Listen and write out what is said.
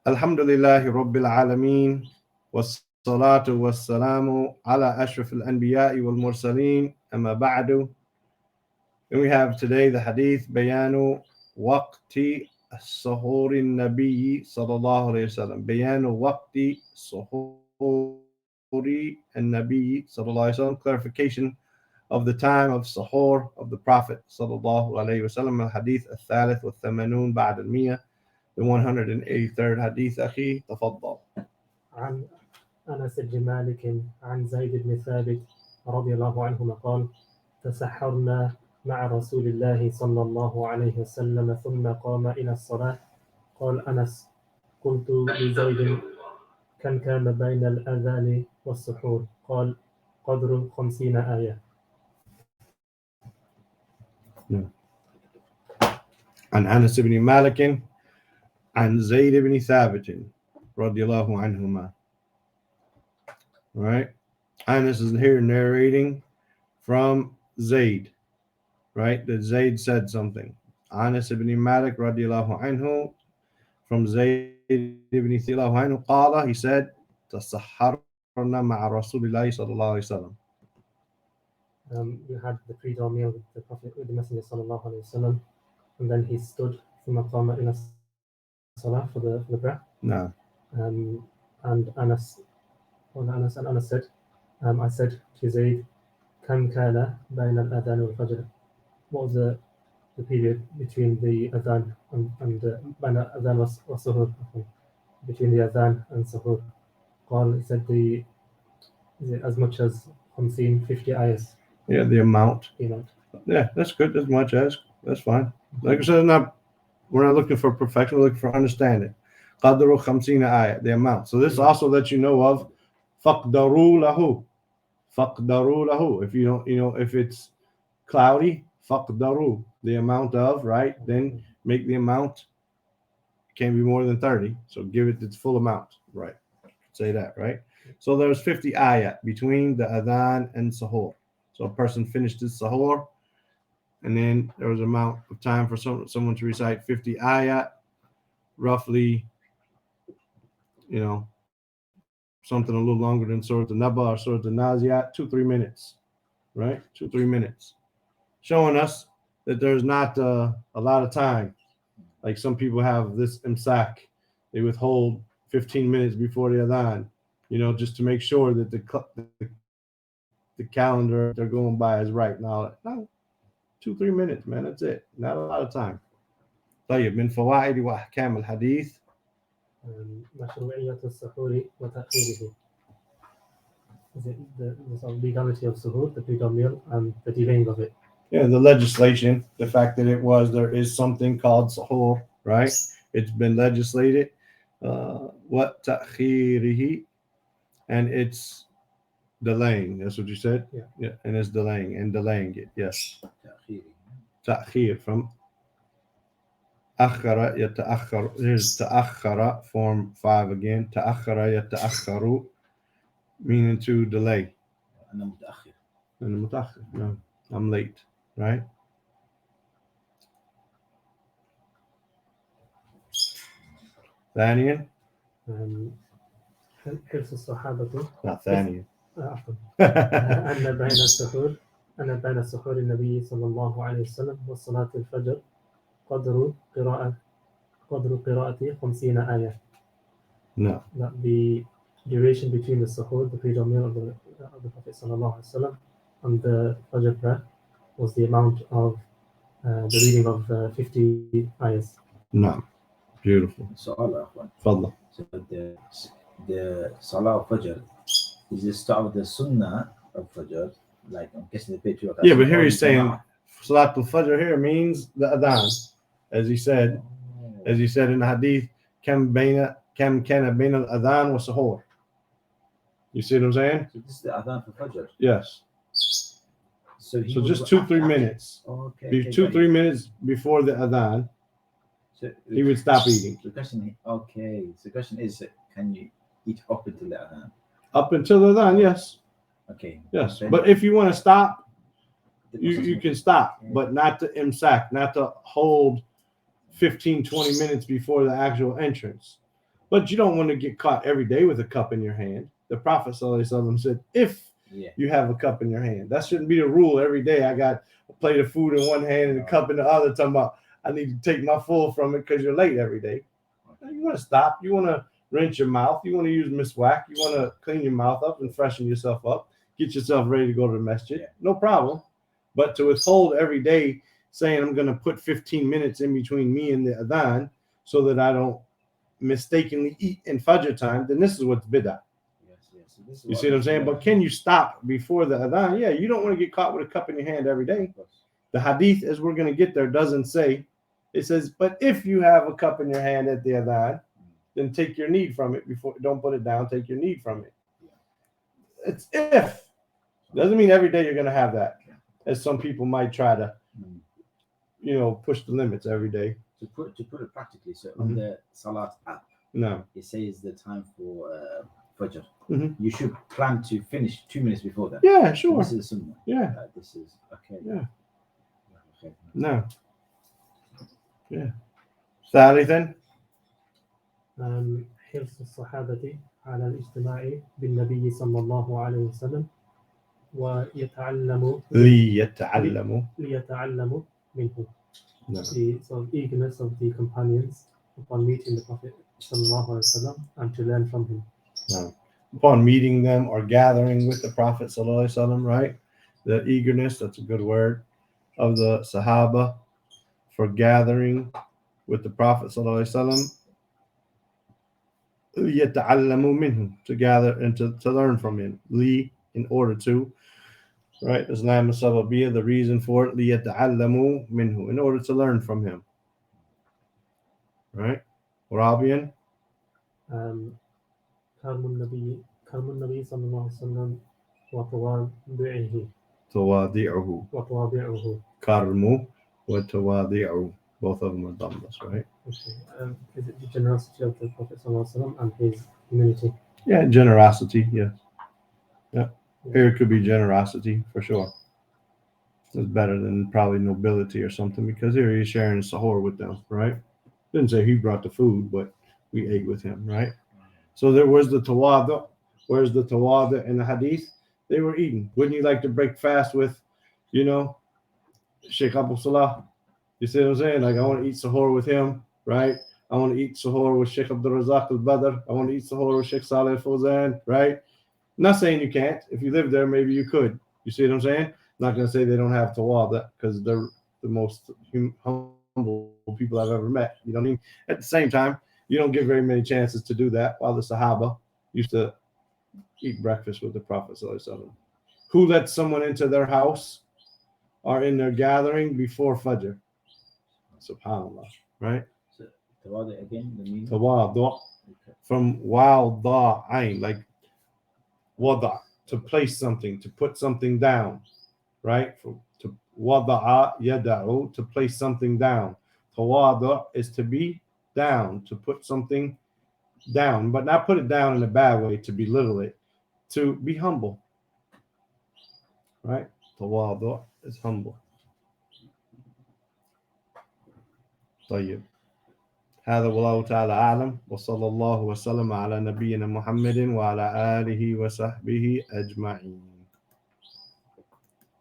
Alhamdulillahi Rabbil Alameen. Wassalatu wassalamu ala ashraf al-anbiya'i wal mursaleen. Amma ba'du. And we have today the hadith Bayanu Waqti Suhuri Nabi sallallahu alayhi wa sallam. Bayanu Waqti Suhuri and Nabi sallallahu alayhi wa sallam. Clarification of the time of Suhoor of the Prophet sallallahu alayhi wa sallam. Al-Hadith al-Thalith wa Thamanun Ba'd al-Miyah. The 183rd hadith, أخي تفضل. عن أنس بن مالك عن زيد بن ثابت رضي الله عنهما قال: تسحرنا مع رسول الله صلى الله عليه وسلم ثم قام إلى الصلاة. قال أنس: قلت لزيد: كم كان بين الأذان والسحور؟ قال: قدر 50 آية. عن أنس بن مالك عن زيد بن ثابت رضي الله عنهما. Right? Anas is here narrating from Zayd. Right? That Zayd said something. Anas ibn Malik radiallahu anhu from Zayd ibn Thilahu anhu qala, he said, تسحرنا مع رسول الله صلى الله عليه وسلم. We had the pre-dawn meal with the Prophet, with the Messenger sallallahu alayhi wasallam, and then he stood ثم قام إلى الصلاة for the prayer. No. And Anas said, I said to Zayd, كم كان بين الأذان والفجر? What was the period between the adhan and بين الأذان والسحور, between the adhan and suhoor? قال, he said, is it as much as 50 ayahs? Yeah, the amount. Yeah, that's good. As much as, that's fine. Like I said, we're not looking for perfection, we're looking for understanding. قدر 50 ayah, the amount. So this also lets you know of فقدروا له. فقدروا له. If you don't, if it's cloudy, فقدروا, the amount of, right? Then make the amount, can't be more than 30. So give it its full amount, right? Say that, right? So there's 50 ayat between the adhan and sahur. So a person finished his sahur, and then there was an amount of time for someone to recite 50 ayat, roughly, something a little longer than Surah An-Naba or Surah An-Naziat, 2-3 minutes, right? 2-3 minutes. Showing us that there's not a lot of time. Like some people have this imsak, they withhold 15 minutes before the adhan, just to make sure that the calendar they're going by is right. Now, no, 2-3 minutes, man, that's it. Not a lot of time. طيب من فوائد وأحكام الحديث مشروعية السحور وتأخيره. Is it the legality of suhoor, the pre-dawn meal, and the delaying of it? Yeah, the legislation, the fact that there is something called sahur, right? It's been legislated. What ta'khirihi, and it's delaying. That's what you said? Yeah. And it's delaying it. Yes. Ta'khir from akhara yata'akhar. Here's ta'akhara, form 5 again. Ta'akhara yata'akharu, meaning to delay. أنا متأخر. No, I'm late, right? ثانيا حرص الصحابة not ثانيا أن بين السحور النبي صلى الله عليه وسلم وصلاة الفجر قدر قراءة 50 آية. No. That the duration between the suhoor, the pre-dawn meal of the Prophet sallallahu alaihi wasallam, and the Fajr prayer was the amount of the reading of 50 ayahs. No. Beautiful. سؤال يا أخوان. تفضل. So the Salah of Fajr, is the start of the Sunnah of Fajr, like I'm guessing the pay 2 rakats. Yeah, but here he's saying Salatul Fajr here means the adhan, as he said in the hadith, كم كان بين الأذان والسحور. You see what I'm saying? So this is the adhan for Fajr. Yes. So just 2-3 minutes. Okay. 2-3 minutes before the adhan, so he would stop eating. The question is, can you eat up until the adhan? Up until the adhan, yes. Okay. Yes. Then, but if you want to stop, you can stop, but not to imsak, not to hold 15-20 minutes before the actual entrance. But you don't want to get caught every day with a cup in your hand. The Prophet ﷺ said, if Yeah. you have a cup in your hand, that shouldn't be the rule every day. I got a plate of food in one hand and a cup in the other, talking about I need to take my full from it because you're late every day. You want to stop. You want to rinse your mouth. You want to use miswak. You want to clean your mouth up and freshen yourself up. Get yourself ready to go to the masjid. Yeah. No problem. But to withhold every day saying I'm going to put 15 minutes in between me and the adhan so that I don't mistakenly eat in Fajr time, then this is what's bid'ah. Yes. So this is You see what I'm saying? But can you stop before the adhan? Yeah, you don't want to get caught with a cup in your hand every day. The hadith, as we're going to get there, doesn't say. It says, but if you have a cup in your hand at the adhan, then take your need from it before. Don't put it down. Take your need from it. It's if. Doesn't mean every day you're going to have that, as some people might try to, push the limits every day. To put it practically, so on the Salat app, No. it says the time for Fajr. Mm-hmm. You should plan to finish 2 minutes before that. Yeah, sure. This is Sunnah. Yeah. This is okay. Yeah. Okay. No. Yeah. Is that anything? حرص الصحابة على الاجتماع بالنبي صلى الله عليه وسلم ويتعلموا ليتعلموا منه. No. The sort of eagerness of the companions upon meeting the Prophet sallallahu alaihi wasallam and to learn from him. No. Upon meeting them or gathering with the Prophet sallallahu alaihi wasallam, right? The eagerness, that's a good word, of the Sahaba for gathering with the Prophet sallallahu alaihi wasallam. يتعلموا منه, to gather and to learn from him. Li, in order to, right? Islam sababiyya, the reason for it, ليتعلموا منه, in order to learn from him. Right? Rabian? كرم النبي صلى الله عليه وسلم وتواضعه كرم وتواضعه, both of them are dhammas, right? Okay. Is it the generosity of the Prophet sallallahu alaihi wasallam and his humility? Yeah, generosity, yes. Yeah. Here it could be generosity for sure. It's better than probably nobility or something, because here he's sharing sahur with them, right? Didn't say he brought the food, but we ate with him, right? So there was the tawadu. Where's the tawadu in the hadith? They were eating. Wouldn't you like to break fast with, Sheikh Abu Salah? You see what I'm saying? Like, I want to eat sahur with him, right? I want to eat sahur with Sheikh Abdul Razak al-Badr. I want to eat sahur with Sheikh Saleh al-Fawzan, right? Not saying you can't. If you live there, maybe you could. You see what I'm saying? Not going to say they don't have tawadu, because they're the most humble people I've ever met. You know what I mean? At the same time, you don't get very many chances to do that, while the Sahaba used to eat breakfast with the Prophet sallallahu alaihi wasallam. Who lets someone into their house or in their gathering before Fajr? SubhanAllah, right? So tawadu again, the meaning. Tawadu, from wa'da'ain, like wada, to place something, to put something down, right? To wada'a yada'u, to place something down. Tawadu is to be down, to put something down, but not put it down in a bad way, to belittle it, to be humble, right? Tawadu is humble. طيب هذا والله تعالى أعلم وصلى الله وسلم على نبينا محمد وعلى آله وصحبه أجمعين.